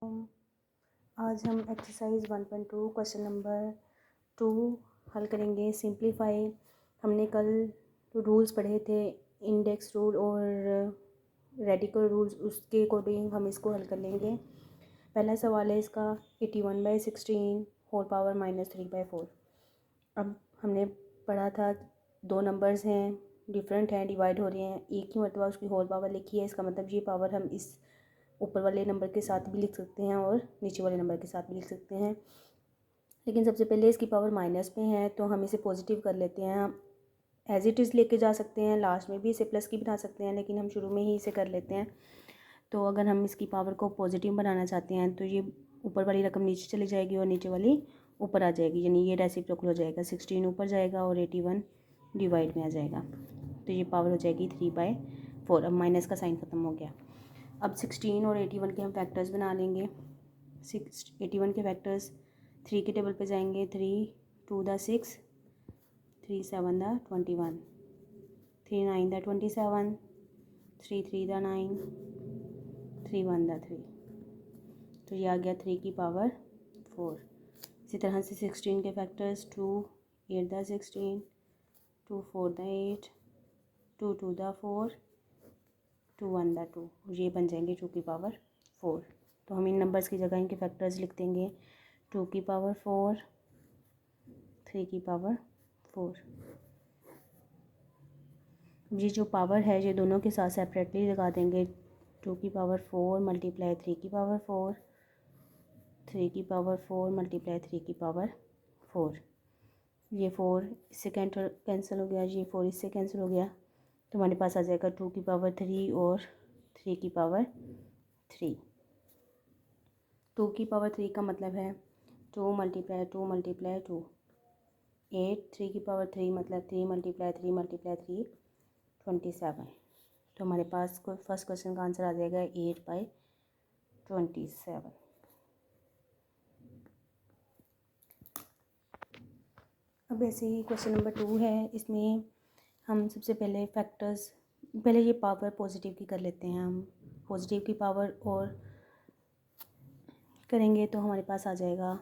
आज हम exercise 1.2 question number 2 हल करेंगे। सिंप्लीफाई। हमने कल रूल्स पढ़े थे, इंडेक्स रूल और रेडिकल रूल्स, उसके अकॉर्डिंग हम इसको हल कर लेंगे। पहला सवाल है इसका 81/16 होल पावर -3/4। अब हमने पढ़ा था दो नंबर्स हैं, डिफरेंट हैं, डिवाइड हो रहे हैं, एक ही मरतबा उसकी होल पावर लिखी है। इसका मतलब ये पावर हम इस ऊपर वाले नंबर के साथ भी लिख सकते हैं और नीचे वाले नंबर के साथ भी लिख सकते हैं। लेकिन सबसे पहले इसकी पावर माइनस में है तो हम इसे पॉजिटिव कर लेते हैं। हम एज इट इज़ लेके जा सकते हैं, लास्ट में भी इसे प्लस की बना सकते हैं, लेकिन हम शुरू में ही इसे कर लेते हैं। तो अगर हम इसकी पावर को पॉजिटिव बनाना चाहते हैं तो ये ऊपर वाली रकम नीचे चली जाएगी और नीचे वाली ऊपर आ जाएगी, यानी ये रेसिप्रोकल हो जाएगा। 16 ऊपर जाएगा और 81 डिवाइड में आ जाएगा, तो ये पावर हो जाएगी 3/4। अब माइनस का साइन ख़त्म हो गया। अब 16 और 81 के हम फैक्टर्स बना लेंगे। 81 के फैक्टर्स 3 के टेबल पे जाएंगे। 3 2 the 6, 3 7 the 21, 3 9 the 27, 3 3 the 9, 3 1 the 3। तो ये आ गया 3 की पावर 4। इसी तरह से 16 के factors 2 8 the 16, 2 4 the 8, 2 2 the 4, 2 1 the 2। ये बन जाएंगे 2 की पावर 4। तो हम इन नंबर्स की जगह इनके फैक्टर्स लिख देंगे। 2 की पावर 4, 3 की पावर 4। ये जो पावर है ये दोनों के साथ सेपरेटली लगा देंगे। 2 की पावर 4 मल्टीप्लाई 3 की पावर 4, 3 की पावर 4 मल्टीप्लाई 3 की पावर 4। ये 4 इससे कैंसिल हो गया, ये 4 इससे कैंसिल हो गया, तो हमारे पास आ जाएगा 2 की पावर 3 और 3 की पावर 3। 2 की पावर 3 का मतलब है 2 मल्टीप्लाई 2 मल्टीप्लाई 2, 8। 3 की पावर 3 मतलब 3 मल्टीप्लाई 3 मल्टीप्लाई 3, 27। तो हमारे पास फर्स्ट क्वेश्चन का आंसर आ जाएगा 8/27। अब ऐसे ही क्वेश्चन नंबर 2 है। इसमें हम सबसे पहले फैक्टर्स, पहले ये पावर पॉजिटिव की कर लेते हैं। हम पॉजिटिव की पावर और करेंगे तो हमारे पास आ जाएगा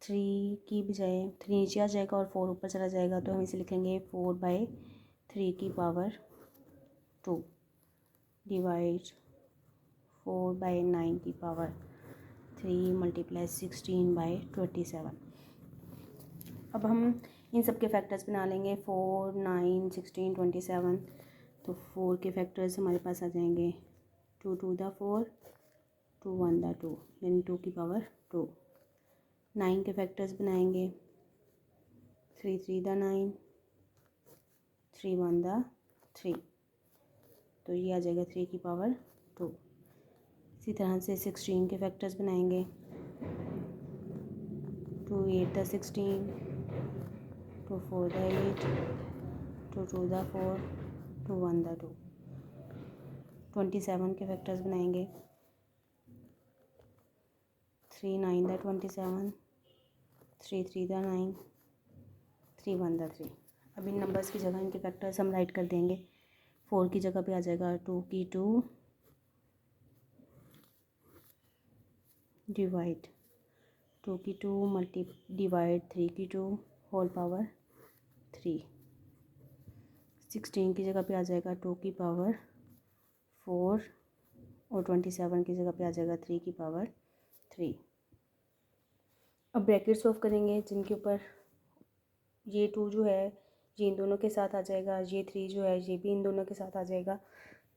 3 की बजाय 3 नीचे आ जाएगा और 4 ऊपर चला जाएगा, तो हम इसे लिखेंगे 4/3 की पावर 2 डिवाइड 4/9 की पावर 3 मल्टीप्लाई 16/27। अब हम इन सब के फैक्टर्स बना लेंगे। 4 9 16 27। तो 4 के फैक्टर्स हमारे पास आ जाएंगे 2 2 द 4, 2 1 द 2, यानी 2 की पावर 2। 9 के फैक्टर्स बनाएंगे 3 3 द 9, 3 1 द 3, तो ये आ जाएगा 3 की पावर 2। इसी तरह से 16 के फैक्टर्स बनाएंगे 2 8 द 16, 2 4 द 8, 2 2 द 4, 2 1 द 2। 27 के फैक्टर्स बनाएंगे 3 9 द 27, 3 3 द 9, 3 1 द 3। अब इन नंबर्स की जगह इनके फैक्टर्स हम राइट कर देंगे। 4 की जगह पे आ जाएगा 2 की 2 डिवाइड 2 की 2 मल्टी डिवाइड 3 की 2 होल पावर 3। 16 की जगह पे आ जाएगा 2 की पावर 4 और 27 की जगह पे आ जाएगा 3 की पावर 3। अब ब्रैकेट्स ऑफ करेंगे, जिनके ऊपर ये 2 जो है ये इन दोनों के साथ आ जाएगा, ये 3 जो है ये भी इन दोनों के साथ आ जाएगा।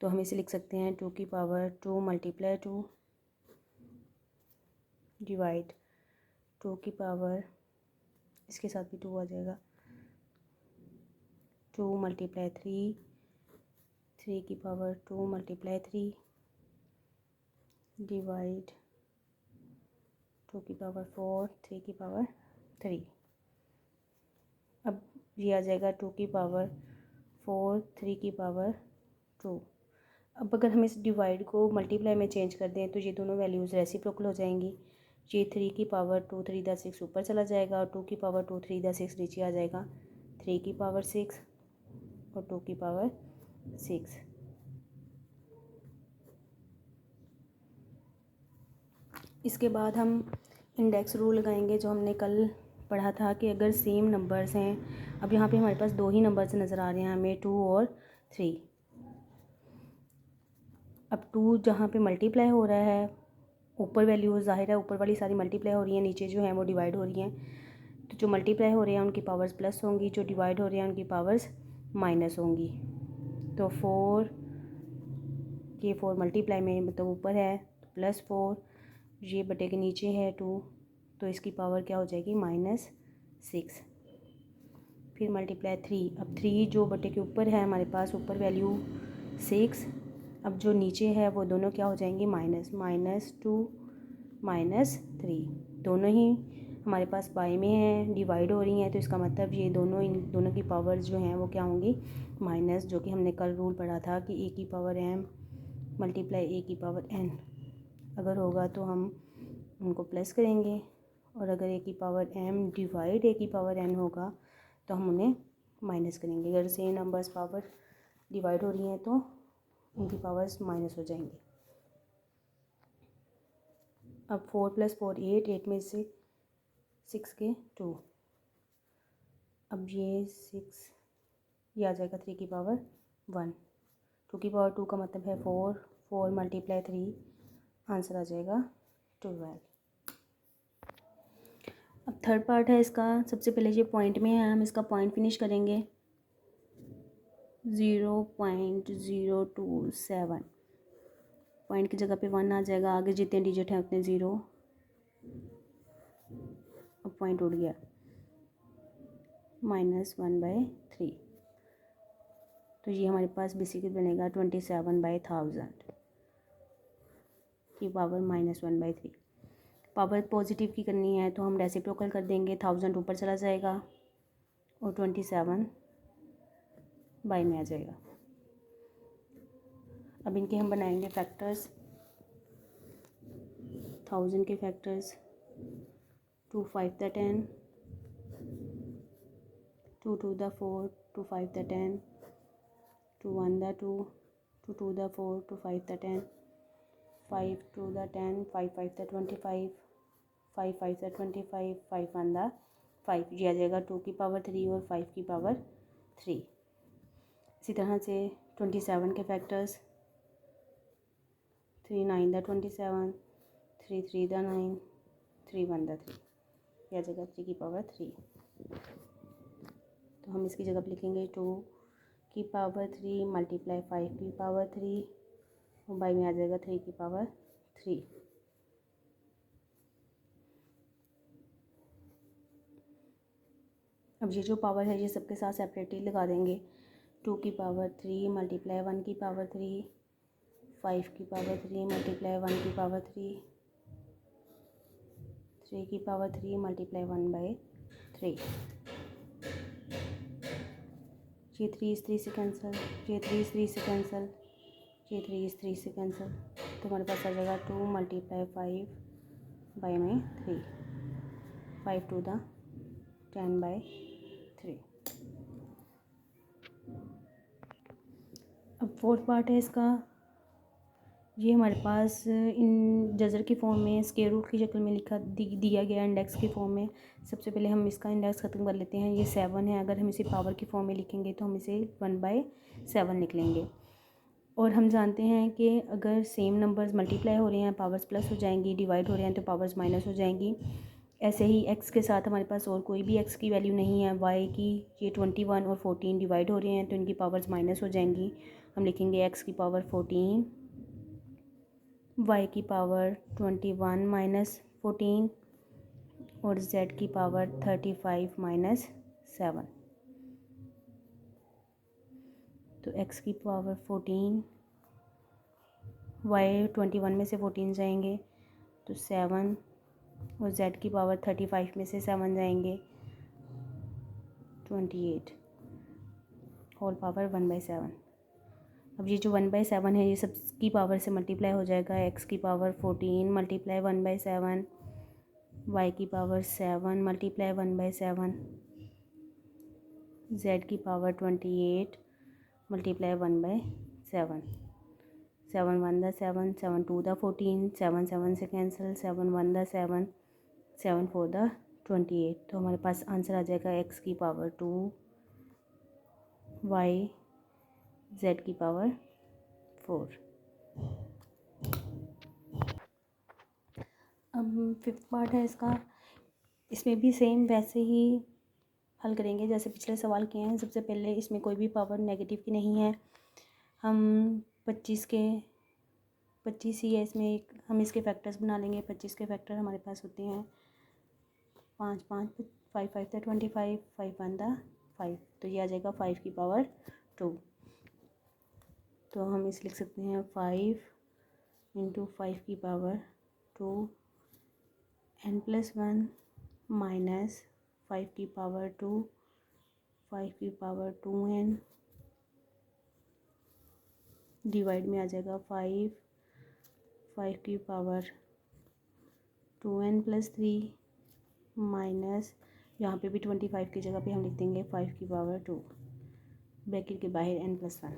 तो हम इसे लिख सकते हैं 2 की पावर 2 मल्टीप्लाई 2 डिवाइड 2 की पावर, इसके साथ भी 2 आ जाएगा, 2 मल्टीप्लाई 3, 3 की पावर 2 मल्टीप्लाई 3 डिवाइड 2 की पावर 4, 3 की पावर 3। अब ये आ जाएगा 2 की पावर 4, 3 की पावर 2। अब अगर हम इस डिवाइड को मल्टीप्लाई में चेंज कर दें तो ये दोनों वैल्यूज़ रेसिप्रोकल हो जाएंगी। ये 3 की पावर 2 3 द 6 ऊपर चला जाएगा और 2 की पावर 2 3 द 6 नीचे आ जाएगा। 3 की पावर 6 और 2 की पावर 6। इसके बाद हम इंडेक्स रूल लगाएंगे जो हमने कल पढ़ा था कि अगर सेम नंबर्स हैं, अब यहाँ पे हमारे पास दो ही नंबर्स नज़र आ रहे हैं हमें, 2 और 3। अब 2 जहाँ पे मल्टीप्लाई हो रहा है, ऊपर वैल्यू ज़ाहिर है ऊपर वाली सारी मल्टीप्लाई हो रही हैं, नीचे जो हैं वो डिवाइड हो रही हैं। तो जो मल्टीप्लाई हो रहे हैं उनकी पावर्स प्लस होंगी, जो डिवाइड हो रहे हैं उनकी पावर्स माइनस होंगी। तो 4 मल्टीप्लाई में मतलब ऊपर है तो +4, ये बटे के नीचे है 2, तो इसकी पावर क्या हो जाएगी -6। फिर मल्टीप्लाई 3, अब 3 जो बटे के ऊपर है हमारे पास ऊपर वैल्यू 6, अब जो नीचे है वो दोनों क्या हो जाएंगी -2 -3, दोनों ही हमारे पास बाई में हैं, डिवाइड हो रही हैं, तो इसका मतलब ये दोनों इन दोनों की पावर्स जो हैं वो क्या होंगी माइनस, जो कि हमने कल रूल पढ़ा था कि a की पावर m मल्टीप्लाई a की पावर n अगर होगा तो हम उनको प्लस करेंगे, और अगर a की पावर m डिवाइड a की पावर n होगा तो हम उन्हें माइनस करेंगे। अगर सेम नंबर्स पावर डिवाइड हो रही हैं तो उनकी पावर्स माइनस हो जाएंगी। अब 4 + 4 8 में से 6 के 2, अब ये 6 ये आ जाएगा 3 की पावर 1, 2 की पावर 2 का मतलब है 4 मल्टीप्लाई 3, आंसर आ जाएगा 12। अब थर्ड पार्ट है इसका, सबसे पहले ये पॉइंट में है, हम इसका पॉइंट फिनिश करेंगे 0.027, पॉइंट की जगह पे 1 आ जाएगा, आगे जितने डिजिट हैं उतने 0, अब पॉइंट उड़ गया -1/3, तो ये हमारे पास बेसिकली बनेगा 27/1000 की पावर -1/3। पावर पॉजिटिव की करनी है तो हम रेसिप्रोकल कर देंगे, 1000 ऊपर चला जाएगा और 27 बाई में आ जाएगा। अब इनके हम बनाएंगे फैक्टर्स, 1000 के फैक्टर्स 2 5 * 10, 2 2 * 4, 2 5 * 10, 2 1 * 2, 2 2 * 4, 2 5 * 10, 5 2 * 10, 5 5 * 25, 5 5 * 25, 5 1 * 5, ये आ जाएगा 2 की पावर 3 और 5 की पावर 3। इसी तरह से 27 के फैक्टर्स, 3 9 * 27, 3 3 * 9, 3 1 * 3, यह आ जाएगा 3 की पावर 3। तो हम इसकी जगह पर लिखेंगे 2 की पावर 3 मल्टीप्लाई 5 की पावर 3 और बाई में आ जाएगा 3 की पावर 3। अब ये जो पावर है ये सबके साथ सेपरेटली लगा देंगे, 2 की पावर 3 मल्टीप्लाई 1 की पावर 3, 5 की पावर 3 मल्टीप्लाई 1 की पावर 3, 3 की पावर 3 मल्टीप्लाई 1/3, ये 3 इस 3 से कैंसिल, ये 3 इस 3 से कैंसिल, ये 3 इस 3 से कैंसिल, तो हमारे पास आ जाएगा 2 मल्टीप्लाई 5 बाई में 3, 5 2 * 10/3। अब फोर्थ पार्ट है इसका, ये हमारे पास इन जज़र की फॉर्म में स्क्वायर रूट की शक्ल में दिया गया इंडेक्स की फॉर्म में। सबसे पहले हम इसका इंडेक्स ख़त्म कर लेते हैं, ये 7 है, अगर हम इसे पावर की फॉर्म में लिखेंगे तो हम इसे 1/7 लिख लेंगे। और हम जानते हैं कि अगर सेम नंबर्स मल्टीप्लाई हो रहे हैं पावर्स प्लस हो जाएंगी, डिवाइड हो रहे हैं तो पावर्स माइनस हो जाएंगी। ऐसे ही एक्स के साथ हमारे पास और कोई भी एक्स की वैल्यू नहीं है, वाई की ये 21 और 14 डिवाइड हो रहे हैं तो इनकी पावर्स माइनस हो जाएंगी। हम लिखेंगे एक्स की पावर 14, वाई की पावर 21 माइनस 14 और जेड की पावर 35 माइनस 7। तो एक्स की पावर 14, वाई 21 में से 14 जाएंगे तो 7, और जेड की पावर 35 में से 7 जाएंगे 28, होल पावर 1/7। अब ये जो 1/7 है ये सब की पावर से मल्टीप्लाई हो जाएगा, एक्स की पावर 14 मल्टीप्लाई 1/7, वाई की पावर 7 मल्टीप्लाई 1/7, जेड की पावर 28 मल्टीप्लाई 1/7। 7 1 द 7, 7 2 द 14, 7 7 से कैंसिल, 7 1 द 7, 7 4 द 28। तो हमारे पास आंसर आ जाएगा x की पावर 2, y z की पावर 4। अब फिफ्थ पार्ट है इसका, इसमें भी सेम वैसे ही हल करेंगे जैसे पिछले सवाल किए हैं। सबसे पहले इसमें कोई भी पावर नेगेटिव की नहीं है, हम 25 ही है इसमें, हम इसके फैक्टर्स बना लेंगे। 25 के फैक्टर हमारे पास होते हैं 5 5 5 5 द 25, 5 1 द 5, तो ये आ जाएगा 5 की पावर 2। तो हम इसे लिख सकते हैं 5 इंटू 5 की पावर 2 n+1 माइनस 5 की पावर 2, 5 की पावर 2n डिवाइड में आ जाएगा 5 की पावर 2n+3 माइनस, यहाँ पे भी 25 की जगह पे हम लिख देंगे 5 की पावर 2, ब्रैकेट के बाहर n+1।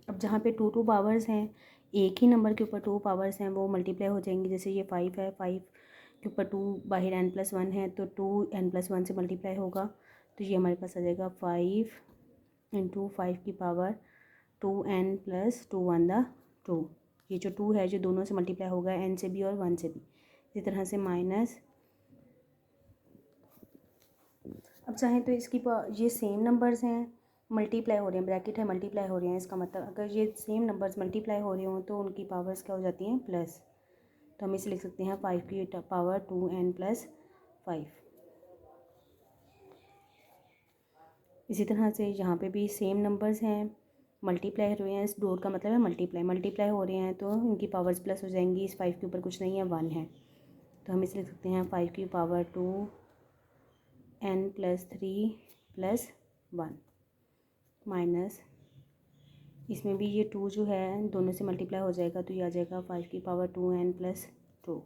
अब जहाँ पे 2 पावर्स हैं, एक ही नंबर के ऊपर 2 पावर्स हैं, वो मल्टीप्लाई हो जाएंगी। जैसे ये 5 है, 5 के ऊपर 2 बाहर n+1 है, तो 2 n+1 से मल्टीप्लाई होगा, तो ये हमारे पास आ जाएगा 5 इंटू 5 की पावर 2n + 2 1 द 2। ये जो 2 है जो दोनों से मल्टीप्लाई होगा, n से भी और 1 से भी। इसी तरह से माइनस, अब चाहें तो इसकी ये सेम नंबर्स हैं, मल्टीप्लाई हो रहे हैं, ब्रैकेट है मल्टीप्लाई हो रहे हैं, इसका मतलब अगर ये सेम नंबर्स मल्टीप्लाई हो रहे हों तो उनकी पावर्स क्या हो जाती हैं, प्लस। तो हम इसे लिख सकते हैं 5 की पावर 2n + 5। इसी तरह से यहाँ पे भी सेम नंबर्स हैं, मल्टीप्लाई हो रहे हैं, इस डॉट का मतलब है मल्टीप्लाई हो रहे हैं, तो इनकी पावर्स प्लस हो जाएंगी। इस 5 के ऊपर कुछ नहीं है, 1 है, तो हम इसे लिख सकते हैं 5 की पावर 2n + 3 + 1 माइनस, इसमें भी ये 2 जो है दोनों से मल्टीप्लाई हो जाएगा, तो ये आ जाएगा 5 की पावर 2n + 2।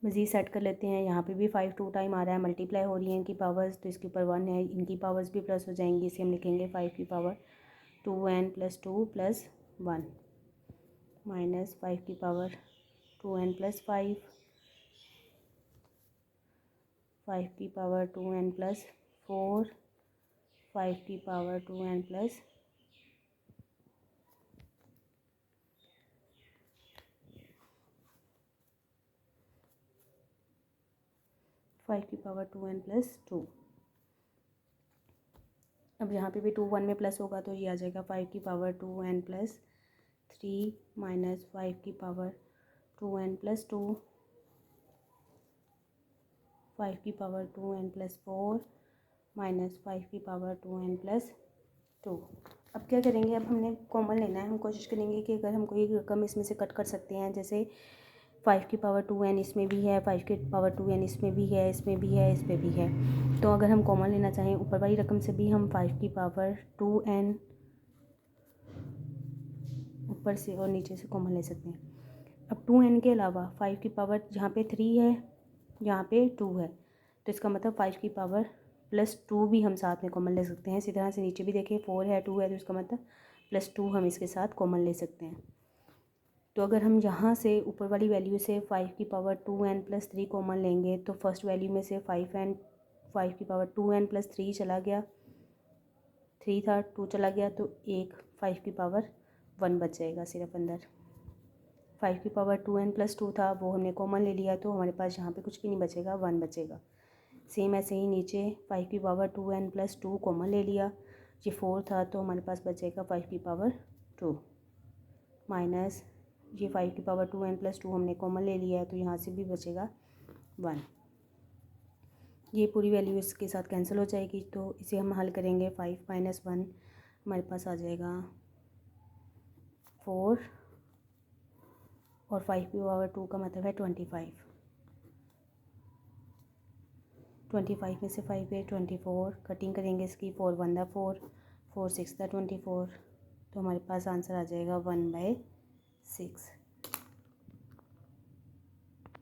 मज़ीद सेट कर लेते हैं, यहाँ पे भी 5 2 टाइम आ रहा है, मल्टीप्लाई हो रही है इनकी पावर्स, तो इसके ऊपर 1 है, इनकी पावर्स भी प्लस हो जाएंगी। इसे हम लिखेंगे 5 की पावर 2n + 2 + 1 माइनस 5 की पावर 2n + 5, 5 की पावर 2n + 4, 5 की पावर 2n + 5 की पावर 2n + 2। अब यहाँ पे भी 2 1 में प्लस होगा, तो ये आ जाएगा 5 की पावर 2n + 3 माइनस 5 की पावर 2n + 2, 5 की पावर 2n + 4 माइनस 5 की पावर 2n + 2। अब क्या करेंगे, अब हमने कॉमन लेना है। हम कोशिश करेंगे कि अगर हम कोई रकम इसमें से कट कर सकते हैं, जैसे 5 की पावर 2n इसमें भी है, 5 की पावर 2n इसमें भी है, इसमें भी है, इसमें भी है, तो अगर हम कॉमन लेना चाहें ऊपर वाली रकम से भी हम 5 की पावर 2n ऊपर से और नीचे से कॉमन ले सकते हैं। अब 2n के अलावा 5 की पावर यहाँ पे 3 है, यहाँ पे 2 है, तो इसका मतलब 5 की पावर +2 भी हम साथ में कॉमन ले सकते हैं। इसी तरह से नीचे भी देखिए 4 है, 2 है, तो इसका मतलब +2 हम इसके साथ कॉमन ले सकते हैं। तो अगर हम यहाँ से ऊपर वाली वैल्यू से 5 की पावर 2n + 3 कॉमन लेंगे, तो फर्स्ट वैल्यू में से 5 की पावर 2n + 3 चला गया, 3 था, 2 चला गया, तो एक 5 की पावर 1 बच जाएगा सिर्फ अंदर। 5 की पावर 2n + 2 था, वो हमने कॉमन ले लिया, तो हमारे पास यहाँ पे कुछ भी नहीं बचेगा, 1 बचेगा। सेम ऐसे ही नीचे 5 की पावर 2n + 2 कॉमन ले लिया, ये 4 था, तो हमारे पास बचेगा 5 की पावर 2 माइनस ये 5 की पावर 2n + 2 हमने कॉमन ले लिया है, तो यहाँ से भी बचेगा 1। ये पूरी वैल्यू इसके साथ कैंसिल हो जाएगी, तो इसे हम हल करेंगे। 5 - 1 हमारे पास आ जाएगा 4, और 5 की पावर 2 का मतलब है 25। 25 में से 5 है 24, कटिंग करेंगे इसकी, 4 1 दा 4, 4 6 दा 24, तो हमारे पास आंसर आ जाएगा 1/6।